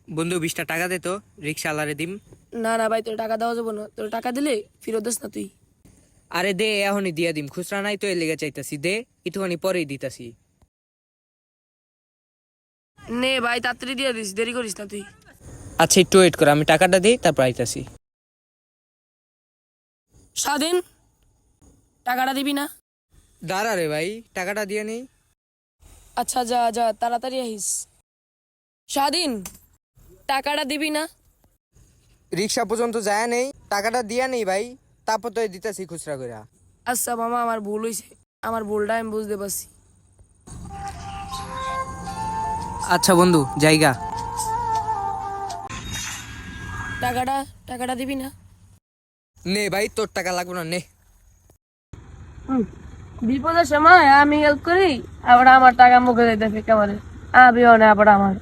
বন্ধু 20টা টাকা দে তো, রিক্সা আলারে দিম। না না ভাই, তোর টাকা দেওয়া যাবো না। তোর টাকা দিলে ফেরত দিস না তুই। আরে দে, এখনই দিয়া দিম, খুচরা নাই তো এর লেগে চাইতাছি, দে একটুখানি পরেই দিতাছি। নে ভাই, তাড়াতাড়ি দিয়ে দিস, দেরি করিস না তুই। আচ্ছা একটু ওয়েট কর, আমি টাকাটা দিই তারপর আইতাছি। স্বাধীন, টাকাটা দিবি না? দাঁড়া রে ভাই, টাকাটা দিয়ে নেই। আচ্ছা যা যা, তাড়াতাড়ি আহিস। স্বাধীন, টাকাটা দিবি না? রিক্সা পর্যন্ত যায় নেই, টাকাটা দিয়া নেই ভাই, তারপর তো দিতাছি খুচরা কইরা। আচ্ছা মামা, আমার ভুল হয়েছে, আমার ভুলটা আমি বুঝতে পারছি। আচ্ছা বন্ধু, জায়গা। টাকাটা টাকাটা দিবি না? নে ভাই, তোর টাকা লাগবে না, নে। বিপদের সময় আমি হেল্প করি, আবার আমার টাকা মুখে দিতে ফেকে মানে আমিও না, আবার আমার